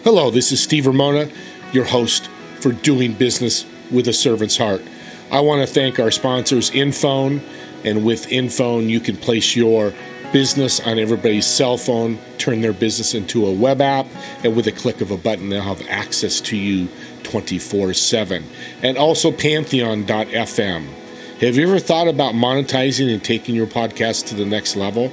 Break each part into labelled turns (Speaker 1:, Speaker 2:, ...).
Speaker 1: Hello, this is Steve Ramona, your host for Doing Business with a Servant's Heart. I want to thank our sponsors, Infone, and with Infone, you can place your business on everybody's cell phone, turn their business into a web app, and with a click of a button, they'll have access to you 24/7. And also Pantheon.fm. Have you ever thought about monetizing and taking your podcast to the next level?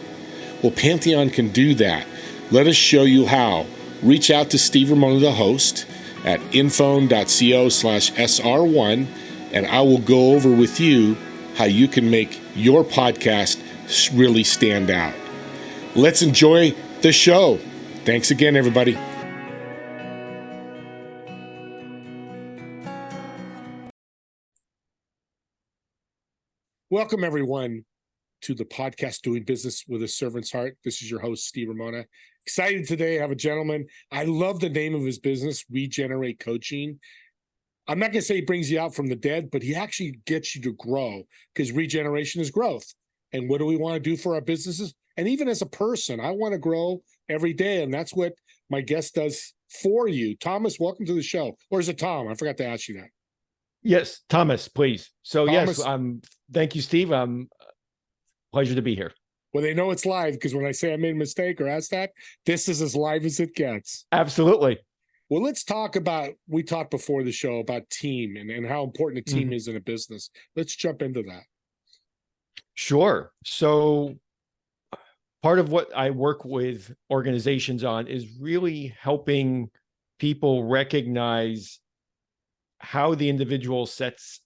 Speaker 1: Well, Pantheon can do that. Let us show you how. Reach out to Steve Ramona, the host, at infone.co/SR1, and I will go over with you how you can make your podcast really stand out. Let's enjoy the show. Thanks again, everybody. Welcome, everyone, to the podcast Doing Business with a Servant's Heart. This is your host, Steve Ramona. Excited today. I have a gentleman. I love the name of his business, Regenerate Coaching. I'm not going to say he brings you out from the dead, but he actually gets you to grow, because regeneration is growth. And what do we want to do for our businesses? And even as a person, I want to grow every day. And that's what my guest does for you. Thomas, welcome to the show. Or is it Tom? I forgot to ask you that.
Speaker 2: Yes, Thomas, please. So
Speaker 1: Thomas.
Speaker 2: Yes, thank you, Steve. Pleasure to be here.
Speaker 1: Well, they know it's live, because when I say I made a mistake or ask that, this is as live as it gets.
Speaker 2: Absolutely.
Speaker 1: Well, let's talk about, we talked before the show about team and how important a team is in a business. Let's jump into that.
Speaker 2: Sure. So part of what I work with organizations on is really helping people recognize how the individual sets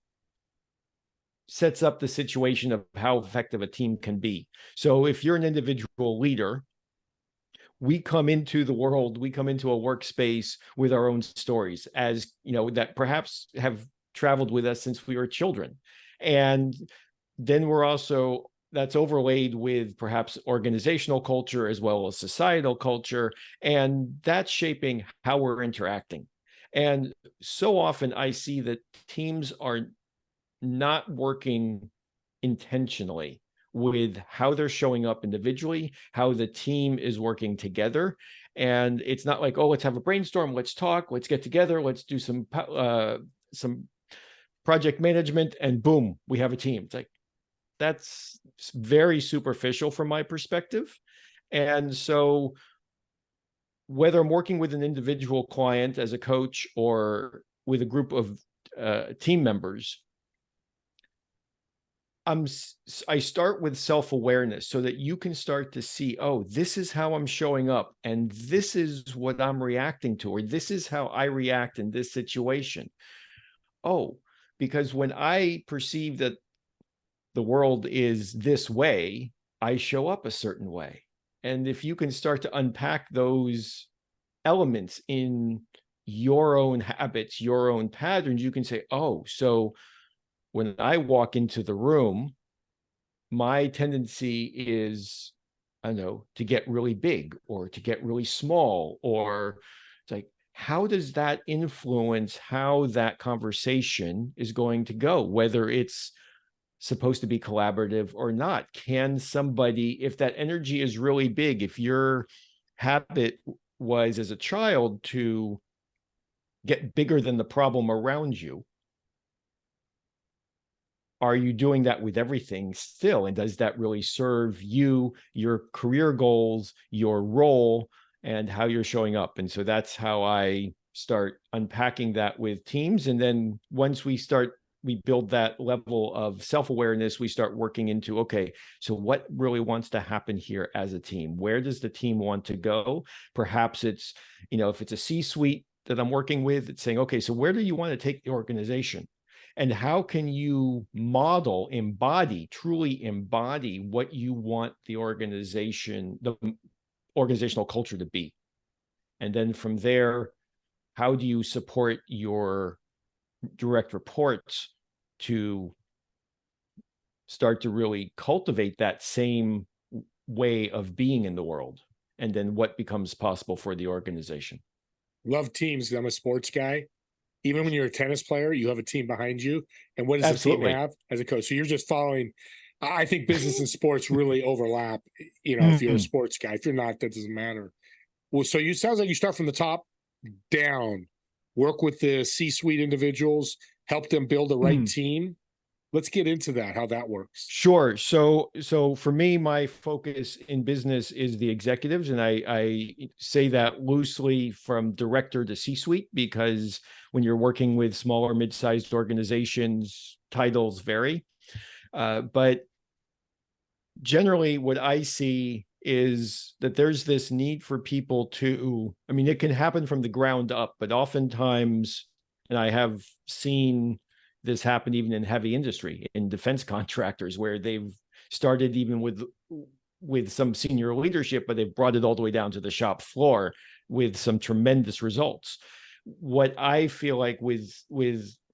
Speaker 2: up the situation of how effective a team can be. So if you're an individual leader, we come into the world, we come into a workspace with our own stories, as you know, that perhaps have traveled with us since we were children. And then that's overlaid with perhaps organizational culture as well as societal culture, and that's shaping how we're interacting. And so often I see that teams are not working intentionally with how they're showing up individually, how the team is working together. And it's not like, oh, let's have a brainstorm, let's talk, let's get together, let's do some project management, and boom, we have a team. It's like, that's very superficial from my perspective. And so whether I'm working with an individual client as a coach or with a group of team members, I start with self-awareness so that you can start to see, oh, this is how I'm showing up, and this is what I'm reacting to, or this is how I react in this situation. Oh, because when I perceive that the world is this way, I show up a certain way. And if you can start to unpack those elements in your own habits, your own patterns, you can say, oh, so when I walk into the room, my tendency is, I don't know, to get really big or to get really small, or it's like, how does that influence how that conversation is going to go, whether it's supposed to be collaborative or not? Can somebody, if that energy is really big, if your habit was as a child to get bigger than the problem around you, are you doing that with everything still? And does that really serve you, your career goals, your role, and how you're showing up? And so that's how I start unpacking that with teams. And then once we build that level of self-awareness, we start working into, okay, so what really wants to happen here as a team? Where does the team want to go? Perhaps it's, if it's a C-suite that I'm working with, it's saying, okay, so where do you want to take the organization? And how can you truly embody what you want the organizational culture to be? And then from there, how do you support your direct reports to start to really cultivate that same way of being in the world? And then what becomes possible for the organization?
Speaker 1: Love teams. I'm a sports guy. Even when you're a tennis player, you have a team behind you. And what does
Speaker 2: Absolutely.
Speaker 1: the team have as a coach? So you're just following. I think business and sports really overlap. If you're a sports guy, if you're not, that doesn't matter. Well, so you sounds like you start from the top down, work with the C-suite individuals, help them build the right team. Let's get into that, how that works.
Speaker 2: Sure. So for me, my focus in business is the executives, and I say that loosely from director to C-suite, because when you're working with smaller, mid-sized organizations, titles vary. But generally, what I see is that there's this need for people to, I mean, it can happen from the ground up, but oftentimes, and I have seen this happen even in heavy industry, in defense contractors, where they've started even with some senior leadership, but they've brought it all the way down to the shop floor with some tremendous results. What I feel like with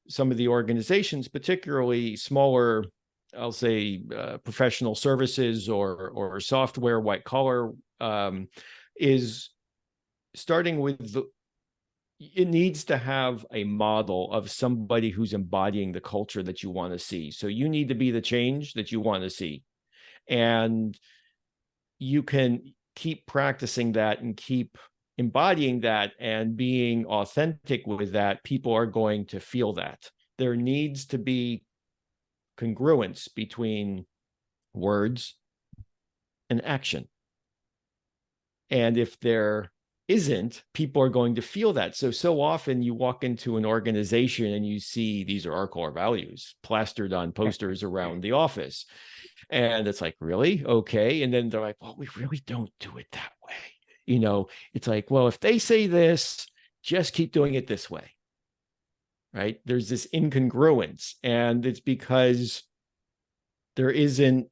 Speaker 2: some of the organizations, particularly smaller, I'll say professional services or software, white collar, is starting with it needs to have a model of somebody who's embodying the culture that you want to see. So you need to be the change that you want to see. And you can keep practicing that and keep embodying that and being authentic with that. People are going to feel that. There needs to be congruence between words and action. And if there isn't, people are going to feel that. So often you walk into an organization and you see these are our core values plastered on posters around the office. And it's like, really? Okay. And then they're like, well, we really don't do it that way. It's like, well, if they say this, just keep doing it this way. Right? There's this incongruence. And it's because there isn't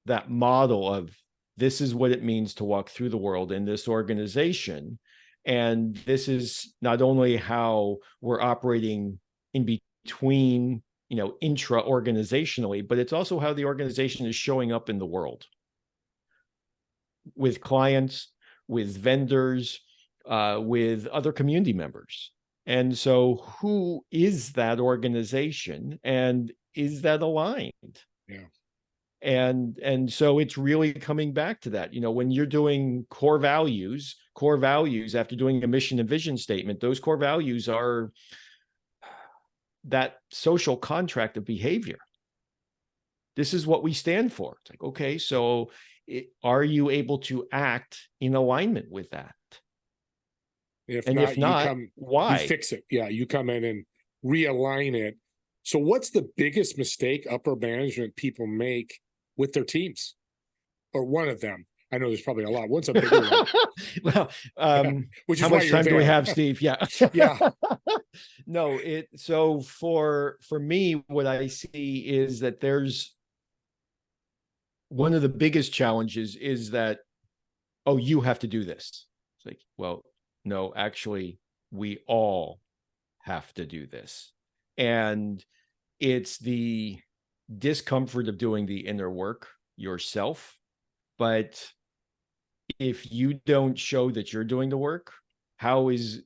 Speaker 2: that model of this is what it means to walk through the world in this organization. And this is not only how we're operating in between, intra-organizationally, but it's also how the organization is showing up in the world with clients, with vendors, with other community members. And so who is that organization, and is that aligned?
Speaker 1: Yeah.
Speaker 2: And so it's really coming back to that. When you're doing core values after doing a mission and vision statement, those core values are that social contract of behavior. This is what we stand for. It's like, okay, so are you able to act in alignment with that?
Speaker 1: If
Speaker 2: if not, why?
Speaker 1: You fix it. Yeah, you come in and realign it. So what's the biggest mistake upper management people make with their teams, or one of them? I know there's probably a lot. What's a bigger one?
Speaker 2: Well,
Speaker 1: which is
Speaker 2: how
Speaker 1: why
Speaker 2: much
Speaker 1: you're
Speaker 2: time
Speaker 1: there.
Speaker 2: do we have, Steve? Yeah.
Speaker 1: Yeah.
Speaker 2: No, so for me, what I see is that there's one of the biggest challenges is that, oh, you have to do this. It's like, well, no, actually, we all have to do this. And it's the discomfort of doing the inner work yourself. But if you don't show that you're doing the work, is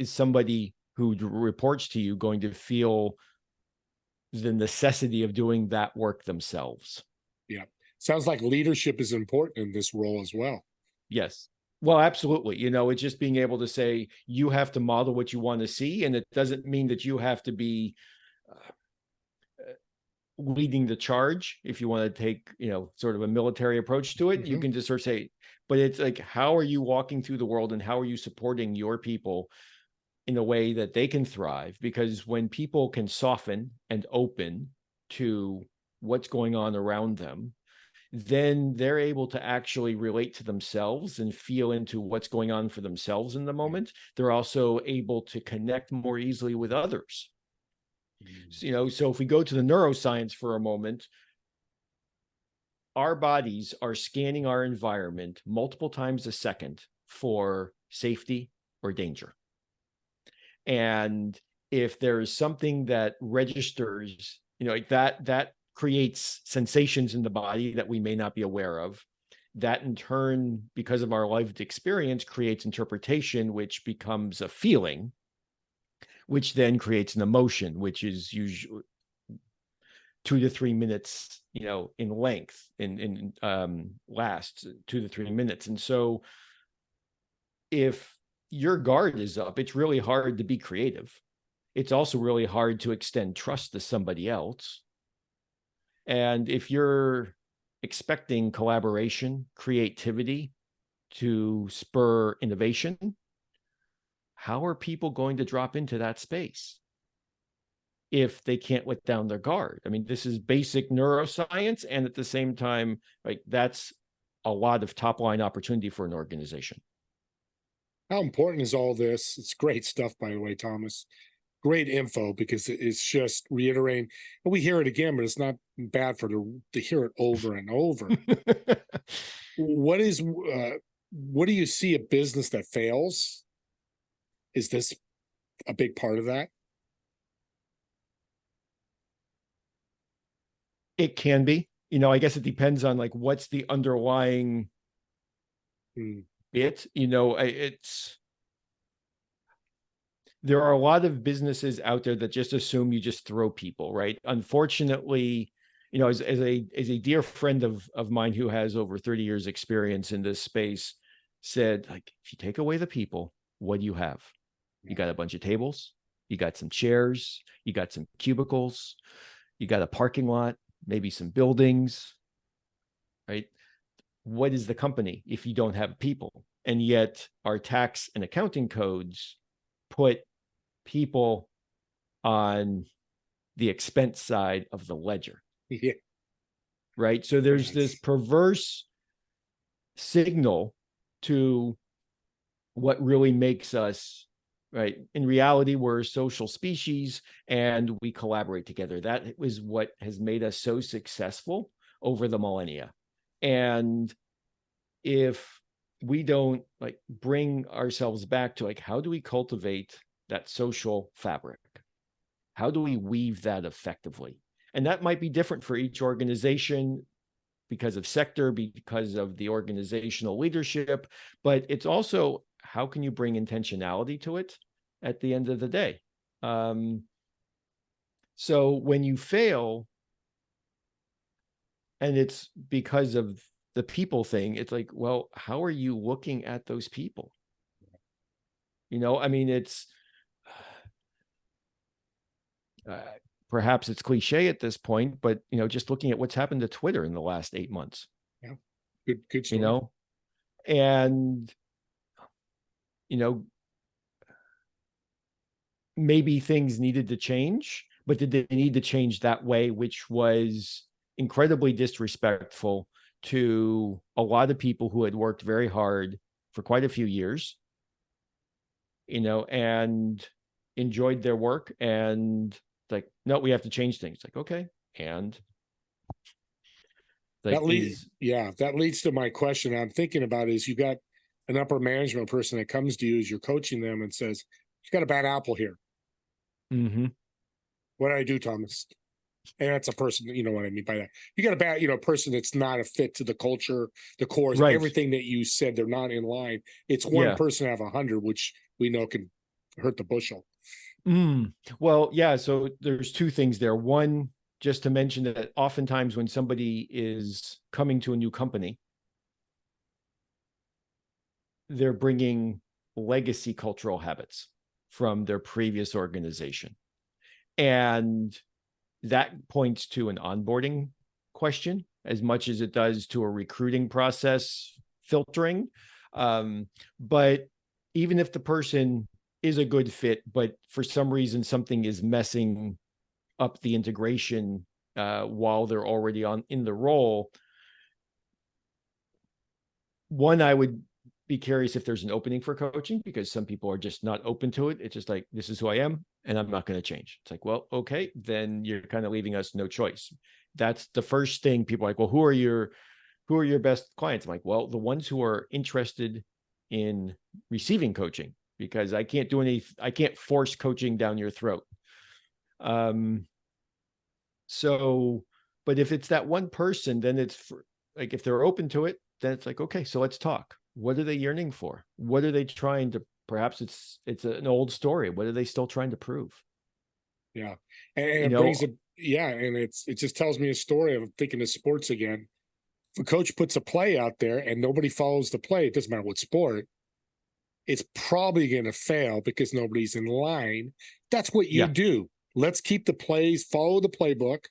Speaker 2: somebody who reports to you going to feel the necessity of doing that work themselves?
Speaker 1: Yeah. Sounds like leadership is important in this role as well.
Speaker 2: Yes. Well, absolutely. It's just being able to say you have to model what you want to see. And it doesn't mean that you have to be leading the charge. If you want to take, sort of a military approach to it, you can just sort of say, but it's like, how are you walking through the world and how are you supporting your people in a way that they can thrive? Because when people can soften and open to what's going on around them, then they're able to actually relate to themselves and feel into what's going on for themselves in the moment. They're also able to connect more easily with others. So if we go to the neuroscience for a moment, our bodies are scanning our environment multiple times a second for safety or danger. And if there is something that registers, like that creates sensations in the body that we may not be aware of, that in turn, because of our lived experience, creates interpretation, which becomes a feeling, which then creates an emotion, which is usually 2 to 3 minutes, in length, in lasts 2 to 3 minutes. And so if your guard is up, it's really hard to be creative. It's also really hard to extend trust to somebody else. And if you're expecting collaboration, creativity to spur innovation, how are people going to drop into that space if they can't let down their guard? I mean, this is basic neuroscience. And at the same time, like, that's a lot of top line opportunity for an organization.
Speaker 1: How important is all this? It's great stuff, by the way, Thomas. Great info, because it's just reiterating, and we hear it again, but it's not bad to hear it over and over. What do you see a business that fails? Is this a big part of that?
Speaker 2: It can be, I guess it depends on like what's the underlying bit. There are a lot of businesses out there that just assume you just throw people, right? Unfortunately, as a dear friend of mine who has over 30 years experience in this space said, like, if you take away the people, what do you have? You got a bunch of tables, you got some chairs, you got some cubicles, you got a parking lot, maybe some buildings, right? What is the company if you don't have people? And yet our tax and accounting codes put people on the expense side of the ledger.
Speaker 1: Yeah.
Speaker 2: Right. So there's this perverse signal to what really makes us, right? In reality, we're a social species and we collaborate together. That is what has made us so successful over the millennia. And if we don't like bring ourselves back to like, how do we cultivate that social fabric? How do we weave that effectively? And that might be different for each organization because of sector, because of the organizational leadership, but it's also, how can you bring intentionality to it at the end of the day? So when you fail, and it's because of the people thing, it's like, well, how are you looking at those people? I mean, it's perhaps it's cliche at this point, but just looking at what's happened to Twitter in the last 8 months.
Speaker 1: Yeah, good story.
Speaker 2: And maybe things needed to change, but did they need to change that way, which was incredibly disrespectful to a lot of people who had worked very hard for quite a few years, and enjoyed their work, and like, no, we have to change things. Like, okay. And like,
Speaker 1: that leads to my question I'm thinking about is, you got an upper management person that comes to you as you're coaching them and says, you got a bad apple here.
Speaker 2: Mm-hmm.
Speaker 1: What do I do, Thomas? And that's a person, you know what I mean by that. You got a bad, person that's not a fit to the culture, the cores,
Speaker 2: right.
Speaker 1: Everything that you said, they're not in line. It's one person out of 100, which we know can hurt the bushel.
Speaker 2: Well, yeah. So there's two things there. One, just to mention that oftentimes when somebody is coming to a new company, they're bringing legacy cultural habits from their previous organization. And that points to an onboarding question as much as it does to a recruiting process filtering. But even if the person is a good fit, but for some reason something is messing up the integration while they're already in the role, one, I would be curious if there's an opening for coaching, because some people are just not open to it. It's just like, this is who I am and I'm not going to change. It's like, well, okay, then you're kind of leaving us no choice. That's the first thing. People are like, well, who are your best clients? I'm like, well, the ones who are interested in receiving coaching, because I can't force coaching down your throat. So, but if it's that one person, then it's like, if they're open to it, then it's like, okay, so let's talk. What are they yearning for? What are they trying to, perhaps it's an old story. What are they still trying to prove?
Speaker 1: Yeah. And it brings it. Yeah. And it just tells me a story of thinking of sports again. If a coach puts a play out there and nobody follows the play, it doesn't matter what sport, it's probably going to fail because nobody's in line. That's what you
Speaker 2: Yeah.
Speaker 1: do. Let's keep the plays, follow the playbook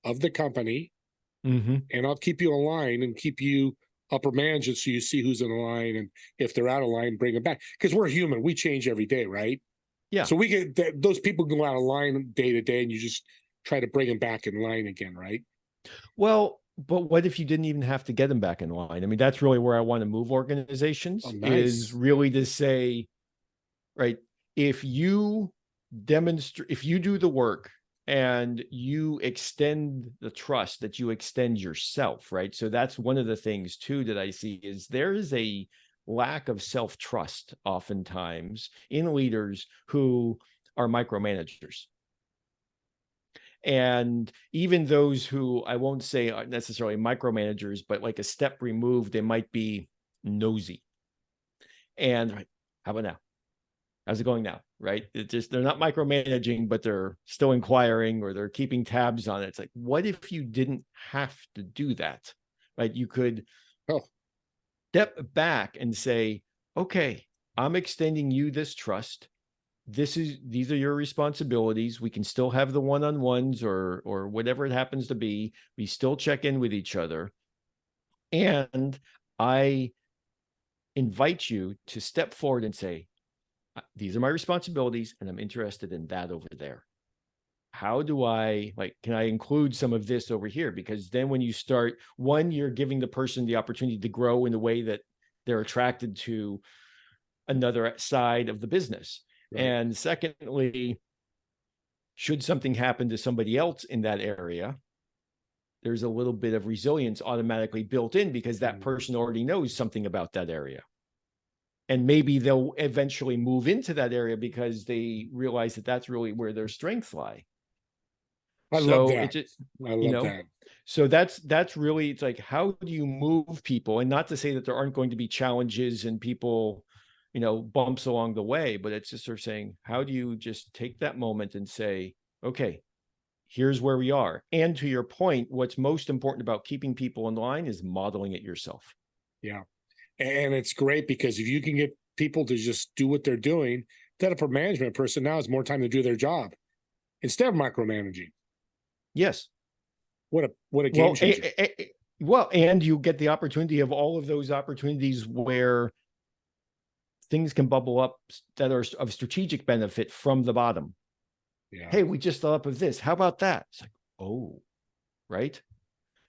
Speaker 1: of the company, and I'll keep you in line and keep you upper management so you see who's in the line, and if they're out of line, bring them back. Because we're human, we change every day, right?
Speaker 2: Yeah.
Speaker 1: So we get those people go out of line day to day, and you just try to bring them back in line again, right?
Speaker 2: Well, but what if you didn't even have to get them back in line? I mean, that's really where I want to move
Speaker 1: Oh,
Speaker 2: organizations, is
Speaker 1: nice.
Speaker 2: really to say, right, if you if you do the work and you extend the trust, that you extend yourself, right? So that's one of the things too that I see, is there is a lack of self-trust oftentimes in leaders who are micromanagers. And even those who, I won't say are necessarily micromanagers, but like a step removed, they might be nosy. And right, how about now? How's it going now? Right? It just, they're not micromanaging, but they're still inquiring, or they're keeping tabs on it. It's like, what if you didn't have to do that? Right? You could step back and say, okay, I'm extending you this trust. These are your responsibilities. We can still have the one-on-ones, or whatever it happens to be. We still check in with each other. And I invite you to step forward and say, these are my responsibilities, and I'm interested in that over there. How do I, like, can I include some of this over here? Because then when you start, one, you're giving the person the opportunity to grow in a way that they're attracted to another side of the business. Right. And secondly, should something happen to somebody else in that area, there's a little bit of resilience automatically built in, because that person already knows something about that area. And maybe they'll eventually move into that area because they realize that that's really where their strengths lie.
Speaker 1: I love that. It just, I love that.
Speaker 2: So that's really, it's like, how do you move people? And not to say that there aren't going to be challenges and people, bumps along the way, but it's just sort of saying, how do you just take that moment and say, okay, here's where we are. And to your point, what's most important about keeping people in line is modeling it yourself.
Speaker 1: Yeah. And it's great, because if you can get people to just do what they're doing, that upper management person now has more time to do their job instead of micromanaging.
Speaker 2: Yes.
Speaker 1: What a game changer.
Speaker 2: Well, and you get the opportunity of all of those opportunities where things can bubble up that are of strategic benefit from the bottom. Yeah. Hey, we just thought up of this. How about that? It's like, oh, right.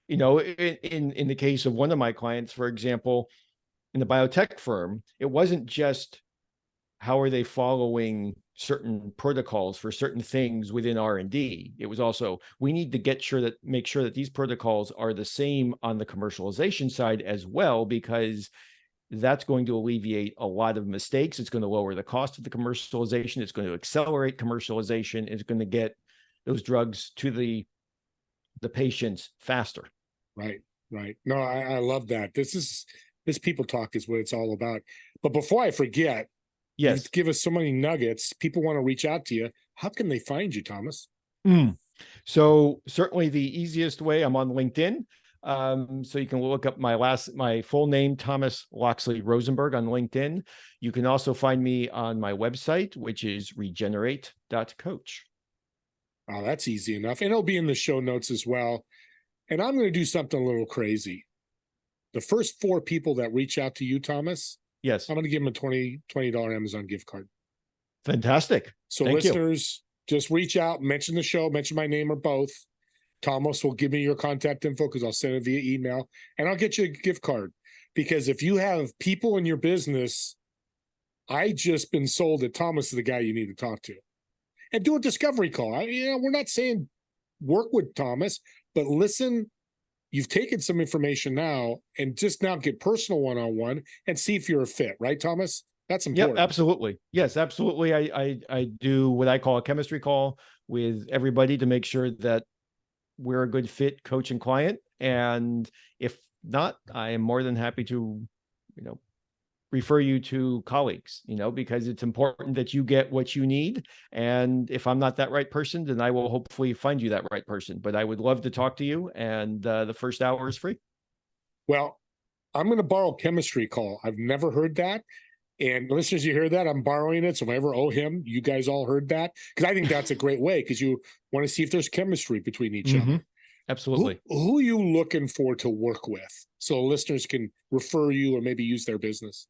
Speaker 2: In the case of one of my clients, for example, in the biotech firm, it wasn't just how are they following certain protocols for certain things within R&D. It was also, we need to make sure that these protocols are the same on the commercialization side as well, because that's going to alleviate a lot of mistakes. It's going to lower the cost of the commercialization. It's going to accelerate commercialization. It's going to get those drugs to the patients faster.
Speaker 1: Right. No, I love that. This people talk is what it's all about. But before I forget, yes, you give us so many nuggets. People want to reach out to you. How can they find you, Thomas?
Speaker 2: So certainly the easiest way, I'm on LinkedIn. So you can look up my full name, Thomas Loxley Rosenberg, on LinkedIn. You can also find me on my website, which is regenerate.coach.
Speaker 1: Oh, that's easy enough. And it'll be in the show notes as well. And I'm going to do something a little crazy. The first 4 people that reach out to you, Thomas,
Speaker 2: yes,
Speaker 1: I'm going to give them a $20 Amazon gift card.
Speaker 2: Fantastic.
Speaker 1: So thank listeners, just reach out, mention the show, mention my name or both. Thomas will give me your contact info, because I'll send it via email, and I'll get you a gift card. Because if you have people in your business, I just been sold that Thomas is the guy you need to talk to. And do a discovery call. We're not saying work with Thomas, but listen, you've taken some information now, and just now get personal one-on-one and see if you're a fit, right, Thomas? That's important.
Speaker 2: Yep, absolutely. Yes, absolutely. I do what I call a chemistry call with everybody to make sure that we're a good fit, coach and client. And if not, I am more than happy to, refer you to colleagues, because it's important that you get what you need. And if I'm not that right person, then I will hopefully find you that right person. But I would love to talk to you. And the first hour is free.
Speaker 1: Well, I'm going to borrow chemistry call. I've never heard that. And listeners, you hear that? I'm borrowing it. So if I ever owe him, you guys all heard that. Because I think that's a great way, because you want to see if there's chemistry between each other.
Speaker 2: Absolutely.
Speaker 1: Who are you looking for to work with so listeners can refer you or maybe use their business?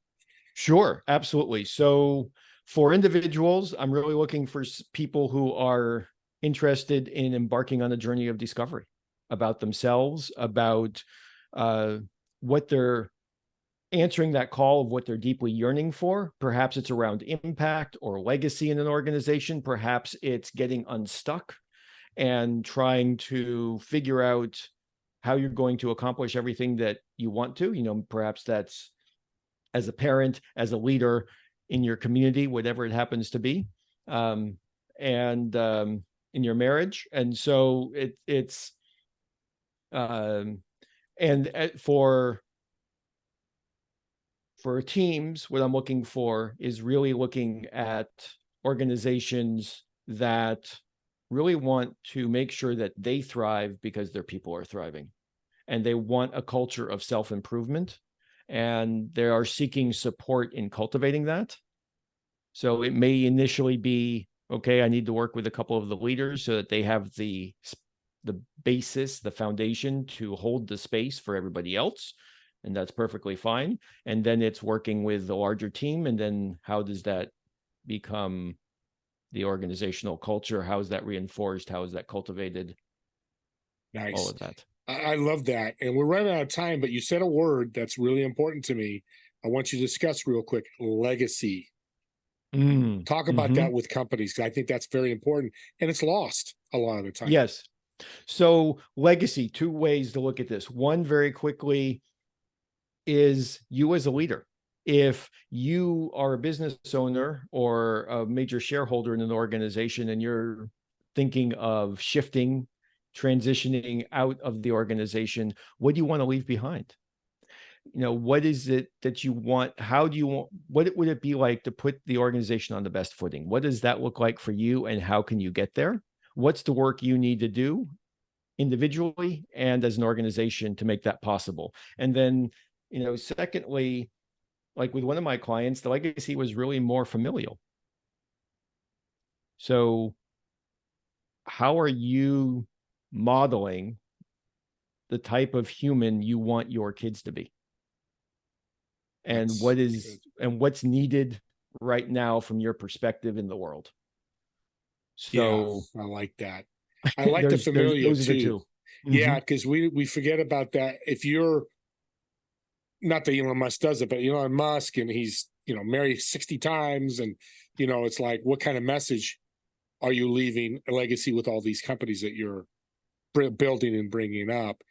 Speaker 2: Sure, absolutely. So for individuals, I'm really looking for people who are interested in embarking on a journey of discovery about themselves, about what they're answering that call of what they're deeply yearning for. Perhaps it's around impact or legacy in an organization. Perhaps it's getting unstuck and trying to figure out how you're going to accomplish everything that you want to. Perhaps that's as a parent, as a leader in your community, whatever it happens to be, and in your marriage. And so it's and for teams, what I'm looking for is really looking at organizations that really want to make sure that they thrive because their people are thriving, and they want a culture of self-improvement, and they are seeking support in cultivating that. So it may initially be, okay, I need to work with a couple of the leaders so that they have the basis, the foundation to hold the space for everybody else. And that's perfectly fine. And then it's working with the larger team. And then how does that become the organizational culture? How is that reinforced? How is that cultivated?
Speaker 1: Nice.
Speaker 2: All of that.
Speaker 1: I love that. And we're running out of time, but you said a word that's really important to me. I want you to discuss real quick: legacy. Talk about that with companies, because I think that's very important, and it's lost a lot of the time.
Speaker 2: Yes. So legacy, two ways to look at this. One, very quickly, is you as a leader. If you are a business owner or a major shareholder in an organization and you're thinking of shifting, transitioning out of the organization, what do you want to leave behind? What is it that you want? How do you want? What would it be like to put the organization on the best footing? What does that look like for you, and how can you get there? What's the work you need to do individually and as an organization to make that possible? And then, secondly, like with one of my clients, the legacy was really more familial. So how are you modeling the type of human you want your kids to be? And what's needed right now from your perspective in the world? So
Speaker 1: yeah, I like that. I like the familiar
Speaker 2: those are the
Speaker 1: too.
Speaker 2: two.
Speaker 1: Yeah, because we forget about that. If you're, not that Elon Musk does it, but Elon Musk, and he's married 60 times, and it's like, what kind of message are you leaving a legacy with all these companies that you're building and bringing up?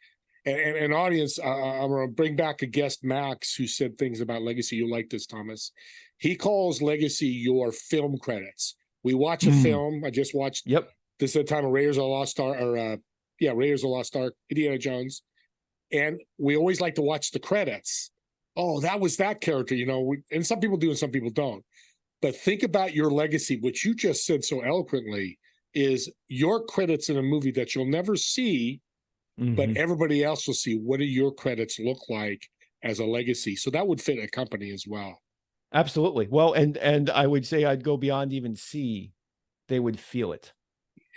Speaker 1: And audience, I'm going to bring back a guest, Max, who said things about legacy. You like this, Thomas. He calls legacy your film credits. We watch a film. I just watched.
Speaker 2: Yep.
Speaker 1: This is the time of Raiders of the Lost Ark, or Raiders of the Lost Ark, Indiana Jones, and we always like to watch the credits. Oh, that was that character, and some people do and some people don't. But think about your legacy, which you just said so eloquently, is your credits in a movie that you'll never see, but everybody else will see. What do your credits look like as a legacy? So that would fit a company as well.
Speaker 2: Absolutely. Well, and I would say I'd go beyond even see, they would feel it.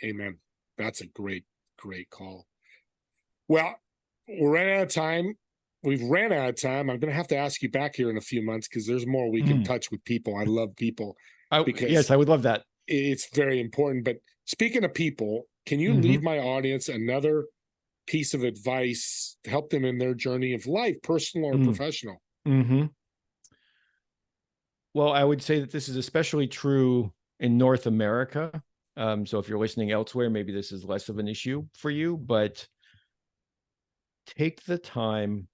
Speaker 1: Amen. That's a great call. Well, we're running out of time. We've ran out of time. I'm going to have to ask you back here in a few months, because there's more we can touch with people. I love people.
Speaker 2: Yes, I would love that.
Speaker 1: It's very important. But speaking of people, can you leave my audience another piece of advice to help them in their journey of life, personal or professional?
Speaker 2: Well, I would say that this is especially true in North America. So if you're listening elsewhere, maybe this is less of an issue for you, but take the time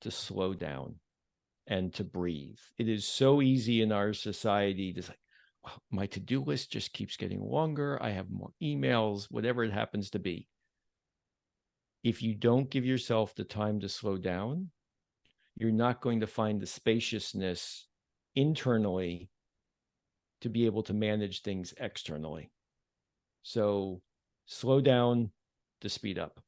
Speaker 2: to slow down and to breathe. It is so easy in our society to say, well, my to-do list just keeps getting longer. I have more emails, whatever it happens to be. If you don't give yourself the time to slow down, you're not going to find the spaciousness internally to be able to manage things externally. So slow down to speed up.